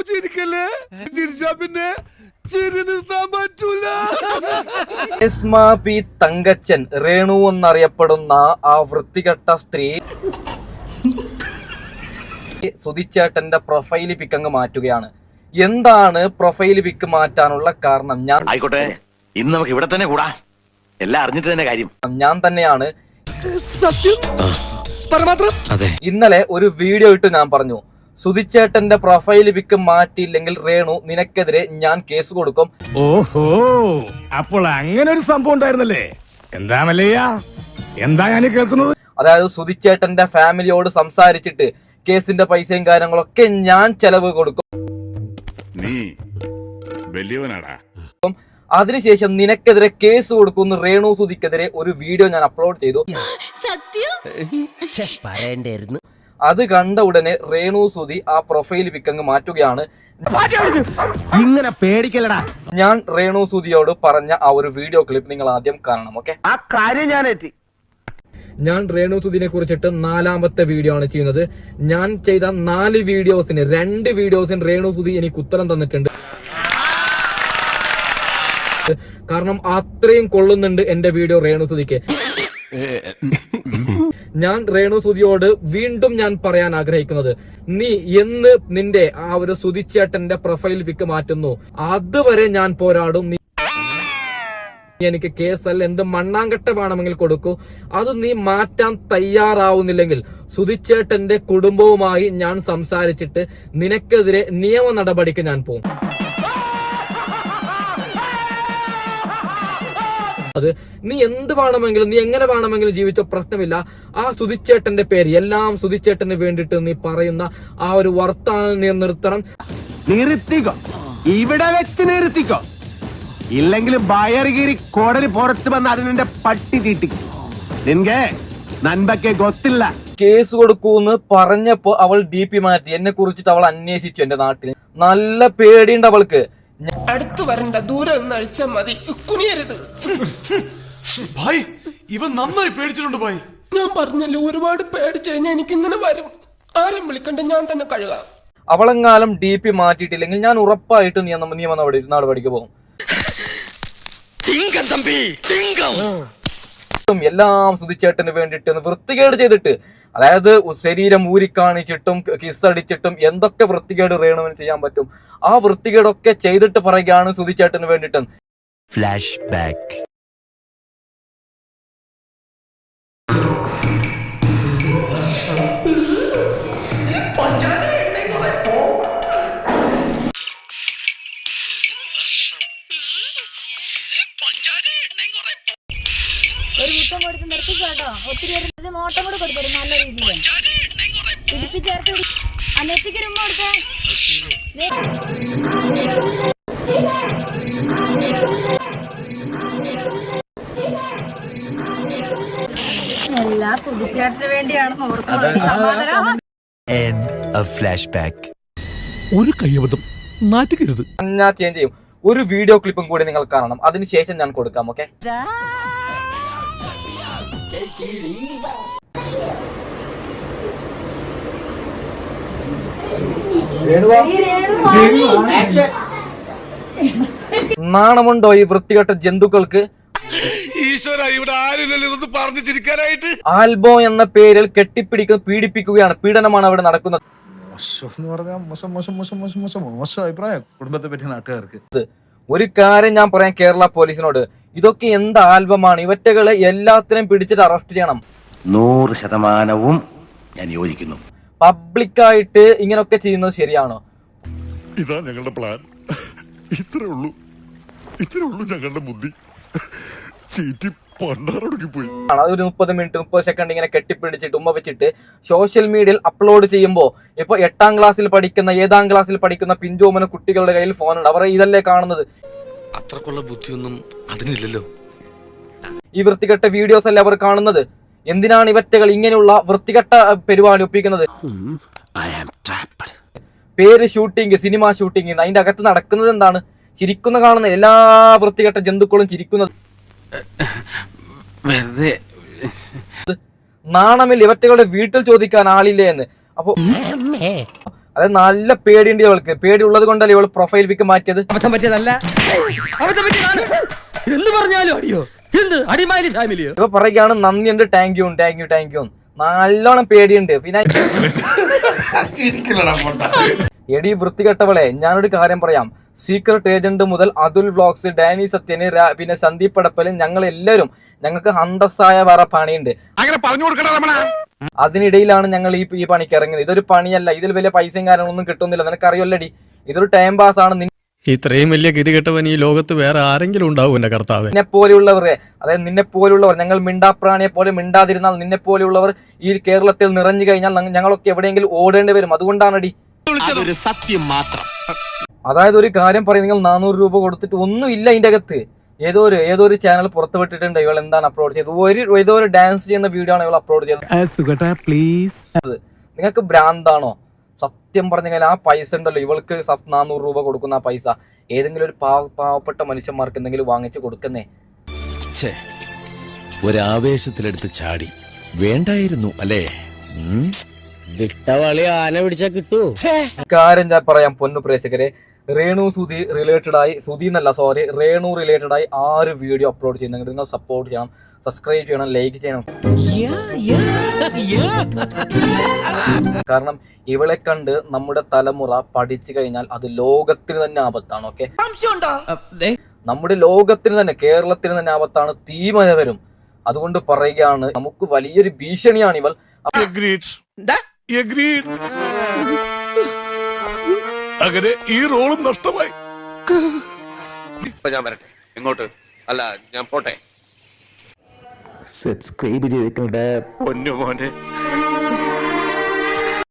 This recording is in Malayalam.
ചിരിക്കല്ലേ ചിരിച്ചാ പിന്നെ ചിരി നിർത്താൻ പറ്റൂല. പി തങ്കച്ചൻ രേണു എന്നറിയപ്പെടുന്ന ആ വൃത്തികെട്ട സ്ത്രീ സുധിച്ചേട്ടന്റെ പ്രൊഫൈൽ പിക്ക് അങ്ങ് മാറ്റുകയാണ്. എന്താണ് പ്രൊഫൈൽ പിക്ക് മാറ്റാനുള്ള കാരണം? ആയിക്കോട്ടെ, ഇന്ന് നമുക്ക് ഇവിടെ തന്നെ കൂടാ, എല്ലാം അറിഞ്ഞിട്ട് തന്നെ കാര്യം. ഞാൻ തന്നെയാണ്. അതെ, ഇന്നലെ ഒരു വീഡിയോ ഇട്ട് ഞാൻ പറഞ്ഞു, സുധിച്ചേട്ടന്റെ പ്രൊഫൈൽ പിക്ക് മാറ്റിയില്ലെങ്കിൽ രേണു നിനക്കെതിരെ ഞാൻ കേസ് കൊടുക്കും. ഓഹോ, അപ്പോൾ അങ്ങനെ ഒരു സംഭവം ഉണ്ടായിരുന്നല്ലേ? എന്താ മല്ലയ്യ, എന്താ ഞാൻ കേൾക്കുന്നത്? അതായത് സുധിച്ചേട്ടന്റെ ഫാമിലിയോട് സംസാരിച്ചിട്ട് കേസിന്റെ പൈസയും കാര്യങ്ങളൊക്കെ ഞാൻ ചെലവ് കൊടുക്കും. നീ വലിയവനാടാ. അതിനുശേഷം നിനക്കെതിരെ കേസ് കൊടുക്കുന്നു. രേണു സുധിക്കെതിരെ ഒരു വീഡിയോ ഞാൻ അപ്ലോഡ് ചെയ്തു. അത് കണ്ട ഉടനെ രേണു സുധി ആ പ്രൊഫൈൽ പിക്ക് അങ്ങ് മാറ്റുകയാണ്. ഇങ്ങനെ പേടിക്കലടാ. ഞാൻ രേണു സുധിയോട് പറഞ്ഞ ആ ഒരു വീഡിയോ ക്ലിപ്പ് നിങ്ങൾ ആദ്യം കാണണം. ഓക്കെ, ആ കാര്യം ഞാൻ എത്തി. ഞാൻ രേണു സുധിനെ കുറിച്ചിട്ട് 4ാമത്തെ വീഡിയോ ആണ് ചെയ്യുന്നത്. ഞാൻ ചെയ്ത 4 വീഡിയോസിന് 2 വീഡിയോസിന് രേണു സുധി എനിക്ക് ഉത്തരം തന്നിട്ടുണ്ട്. കാരണം അത്രയും കൊള്ളുന്നുണ്ട് എന്റെ വീഡിയോ രേണു സുധിക്ക്. ഞാൻ രേണു സുധിയോട് വീണ്ടും ഞാൻ പറയാൻ ആഗ്രഹിക്കുന്നത്, നീ എന്ന് നിന്റെ ആ ഒരു സുധിച്ചേട്ടന്റെ പ്രൊഫൈൽ പിക്ക് മാറ്റുന്നു, അതുവരെ ഞാൻ പോരാടും. നീ എനിക്ക് കേസല്ല എന്ത് മണ്ണാങ്കട്ട വേണമെങ്കിൽ കൊടുക്കൂ. അത് നീ മാറ്റാൻ തയ്യാറാവുന്നില്ലെങ്കിൽ സുധിച്ചേട്ടന്റെ കുടുംബവുമായി ഞാൻ സംസാരിച്ചിട്ട് നിനക്കെതിരെ നിയമ നടപടിക്ക് ഞാൻ പോകും. അത് നീ എന്ത് വേണമെങ്കിലും, നീ എങ്ങനെ വേണമെങ്കിലും ജീവിച്ച പ്രശ്നമില്ല. ആ സുധിച്ചേട്ടന്റെ പേര് എല്ലാം സുധിച്ചേട്ടന് വേണ്ടിട്ട് നീ പറയുന്ന ആ ഒരു വർത്താനം നീ നിർത്തണം. നിർത്തിക്കോ, ഇവിടെ വെച്ച് നിർത്തിക്കോ, ഇല്ലെങ്കിൽ ബയറുകീറി കോടതി പുറത്ത് വന്ന് അതിനെ പട്ടി തീട്ടിക്കും. നിനക്ക് നൻപക്കെ ഗൊത്തില്ല. കേസ് കൊടുക്കൂന്ന് പറഞ്ഞപ്പോ അവൾ DP മാറ്റി. എന്നെ കുറിച്ചിട്ട് അവൾ അന്വേഷിച്ചു. എന്റെ നാട്ടിൽ നല്ല പേടിയുണ്ട് അവൾക്ക്. അടുത്ത് വരണ്ട, ദൂരെ നിന്ന് അഴിച്ചാൽ മതി, കുനിയരുത്. ഭായ്, ഇവൻ നന്നായി പേടിച്ചിട്ടുണ്ട് ഭായ്. ഞാൻ പറഞ്ഞല്ലോ, ഒരുപാട് പേടിച്ചു കഴിഞ്ഞാൽ എനിക്കിങ്ങനെ വരും. ആരും വിളിക്കണ്ട, ഞാൻ തന്നെ കഴുകാം. അവളെങ്ങാലും DP മാറ്റിയിട്ടില്ലെങ്കിൽ ഞാൻ ഉറപ്പായിട്ടും നിയമ നടപടിക്ക് പോകും. എല്ലാം സുധിച്ചേട്ടന് വേണ്ടിട്ട് വൃത്തികേട് ചെയ്തിട്ട്, അതായത് ശരീരം ഊരിക്കാണിച്ചിട്ടും കിസ് അടിച്ചിട്ടും എന്തൊക്കെ വൃത്തികേട് രേണുവിന് ചെയ്യാൻ പറ്റും, ആ വൃത്തികേടൊക്കെ ചെയ്തിട്ട് പറയുകയാണ് സുധിച്ചേട്ടന് വേണ്ടിട്ട്. Flash back. ഒരു മുട്ടം കൊടുത്ത് നിർത്തിക്കോട്ടോ. ഒത്തിരി നോട്ടം കൂടെ കൊടുത്തു നല്ല രീതിയിൽ ഇടിപ്പിച്ചേർത്ത് നെറ്റിക്ക് രുമ്പ കൊടുത്തേ. എല്ലാം സുധിച്ചേട്ടന് വേണ്ടിയാണെന്ന് ഓർക്കുന്നത്. ഒരു കയ്യബദ്ധം നാറ്റുകരുത്. ഞാൻ ചേഞ്ച് ചെയ്യും. ഒരു വീഡിയോ ക്ലിപ്പും കൂടി നിങ്ങൾ കാണണം, അതിനുശേഷം ഞാൻ കൊടുക്കാം. ഓക്കെ, നാണമുണ്ടോ ഈ വൃത്തികെട്ട ജന്തുക്കൾക്ക്? ഈശ്വര, ഇവിടെ ആരില്ലല്ലോ ഇതൊന്ന് പറഞ്ഞു ചിരിക്കാനായിട്ട്. ആൽബോ എന്ന പേരിൽ കെട്ടിപ്പിടിക്കുന്ന പീഡിപ്പിക്കുകയാണ്, പീഡനമാണ് അവിടെ നടക്കുന്നത്. മോശം അഭിപ്രായം കുടുംബത്തെ പറ്റി നാട്ടുകാർക്ക്. ഒരു കാര്യം ഞാൻ പറയാം കേരള പോലീസിനോട്, ഇതൊക്കെ എന്ത് ആൽബമാണ്? ഇവറ്റകളെ എല്ലാത്തിനെയും പിടിച്ചിട്ട് അറസ്റ്റ് ചെയ്യണം. 100% ഞാൻ യോജിക്കുന്നു. പബ്ലിക്കായിട്ട് ഇങ്ങനൊക്കെ ചെയ്യുന്നത് ശരിയാണോ? ഇതാ ഞങ്ങളുടെ പ്ലാൻ. ഇത്രേ ഉള്ളൂ ഞങ്ങളുടെ ബുദ്ധി. ചീറ്റി പണ്ടാറൊടുക്കി പോയി. അതൊരു 30 മിനിറ്റ് 30 സെക്കൻഡ് ഇങ്ങനെ കെട്ടിപ്പിടിച്ചിട്ട് ഉമ്മ വെച്ചിട്ട് സോഷ്യൽ മീഡിയയിൽ അപ്ലോഡ് ചെയ്യുമ്പോൾ, ഇപ്പൊ 8ാം ക്ലാസ്സിൽ പഠിക്കുന്ന 7ാം ക്ലാസ്സിൽ പഠിക്കുന്ന പിഞ്ചോമന കുട്ടികളുടെ കയ്യിൽ ഫോണുണ്ട്. അവർ ഇതല്ലേ കാണുന്നത്? അത്രക്കുള്ള ബുദ്ധിയൊന്നും അതിനില്ലല്ലോ. ഈ വൃത്തികെട്ട വീഡിയോസ് അല്ലേ അവർ കാണുന്നത്? എന്തിനാണ് ഇവറ്റകൾ ഇങ്ങനെയുള്ള വൃത്തികെട്ട പരിപാടി ഒപ്പിക്കുന്നത്? പേര് ഷൂട്ടിങ്, സിനിമ ഷൂട്ടിങ്, അതിന്റെ അകത്ത് നടക്കുന്നത് എന്താണ്? ചിരിക്കുന്ന കാണുന്ന എല്ലാ വൃത്തികെട്ട ജന്തുക്കളും ചിരിക്കുന്നത്. നാണമില്ല ഇവറ്റകളുടെ വീട്ടിൽ ചോദിക്കാൻ ആളില്ലേ എന്ന്. അപ്പൊ അതായത് നല്ല പേടിയുണ്ട് ഇവൾക്ക്. പേടി ഉള്ളത് കൊണ്ടല്ലേ ഇവൾ പ്രൊഫൈൽ പിക്ക് മാറ്റിയത്. അബദ്ധം പറ്റിയതല്ല, അബദ്ധം പറ്റിയതാണ്. എന്ത് പറഞ്ഞാലും അടിയോ, എന്ത് അടിമാലി ഫാമിലിയോ. ഇപ്പൊ പറയുകയാണ് നന്ദിയുണ്ട്, താങ്ക് യു. നല്ലോണം പേടിയുണ്ട്. പിന്നെ എടി വൃത്തികെട്ടവളെ, ഞാനൊരു കാര്യം പറയാം. സീക്രട്ട് ഏജന്റ് മുതൽ അതുൽ വ്ലോഗ്സ്, ഡാനി സത്യന്, പിന്നെ സന്ദീപ് പടപ്പല്, ഞങ്ങൾ എല്ലാവരും ഞങ്ങൾക്ക് അന്തസ്സായ വേറെ പണിയുണ്ട്. അതിനിടയിലാണ് ഞങ്ങൾ ഈ പണിക്ക് ഇറങ്ങുന്നത്. ഇതൊരു പണിയല്ല, ഇതിൽ വലിയ പൈസയും കാര്യങ്ങളൊന്നും കിട്ടുന്നില്ല. നിനക്കറിയല്ലടി, ഇതൊരു ടൈം പാസ് ആണ്. ഇത്രയും വലിയ ഗതി കെട്ടവൻ ഈ ലോകത്ത് വേറെ ആരെങ്കിലും ഉണ്ടാവും എന്റെ കർത്താവ്? നിന്നെ പോലെയുള്ളവരെ, അതായത് നിന്നെ പോലെയുള്ളവർ, ഞങ്ങൾ മിണ്ടാപ്രാണിയെ പോലെ മിണ്ടാതിരുന്നാൽ നിന്നെ പോലെയുള്ളവർ ഈ കേരളത്തിൽ നിറഞ്ഞു കഴിഞ്ഞാൽ ഞങ്ങളൊക്കെ എവിടെയെങ്കിലും ഓടേണ്ടി വരും. അതുകൊണ്ടാണടി. സത്യം മാത്രം. അതായത് ഒരു കാര്യം പറയും, നിങ്ങൾ 400 രൂപ കൊടുത്തിട്ട് ഒന്നുമില്ല ഇതിന്റെ അകത്ത്. ഏതോ ഒരു ചാനൽ പുറത്തു വിട്ടിട്ടുണ്ട് ഇവൾ എന്താണ് അപ്ലോഡ് ചെയ്തത്. ഏതോ ഒരു ഡാൻസ് ചെയ്യുന്ന വീഡിയോ ആണ് ഇവൾ അപ്ലോഡ് ചെയ്തത്. നിങ്ങൾക്ക് ഭ്രാന്താണോ? സത്യം പറഞ്ഞു കഴിഞ്ഞാൽ ആ പൈസ ഉണ്ടല്ലോ, ഇവൾക്ക് 400 രൂപ കൊടുക്കുന്ന ആ പൈസ ഏതെങ്കിലും ഒരു പാവപ്പെട്ട മനുഷ്യന്മാർക്ക് എന്തെങ്കിലും വാങ്ങിച്ചു കൊടുക്കുന്നേ. ഒരാവേശത്തിലെടുത്ത് ചാടി വേണ്ടായിരുന്നു അല്ലേ? വിട്ടവളി ആന പിടിച്ചാ കിട്ടൂ. കാര്യം ഞാൻ പറയാം പൊന്നു പ്രേക്ഷകരെ, രേണു റിലേറ്റഡ് ആയി 6 വീഡിയോ അപ്ലോഡ് ചെയ്യുന്നുണ്ട്. നിങ്ങൾ സപ്പോർട്ട് ചെയ്യണം, സബ്സ്ക്രൈബ് ചെയ്യണം, ലൈക്ക് ചെയ്യണം. കാരണം ഇവളെ കണ്ട് നമ്മുടെ തലമുറ പഠിച്ചു കഴിഞ്ഞാൽ അത് ലോകത്തിന് തന്നെ ആപത്താണ്. ഓക്കെ, നമ്മുടെ ലോകത്തിന് തന്നെ, കേരളത്തിന് തന്നെ ആപത്താണ്. തീമഴ വരും. അതുകൊണ്ട് പറയുകയാണ്, നമുക്ക് വലിയൊരു ഭീഷണിയാണ് ഇവൾ. അങ്ങനെ ഈ റോളും നഷ്ടമായി. ഞാൻ വരട്ടെ. എങ്ങോട്ട്? അല്ല, ഞാൻ പോട്ടെ. സബ്സ്ക്രൈബ് ചെയ്തിട്ടുണ്ട്. പൊന്നു മോനെ.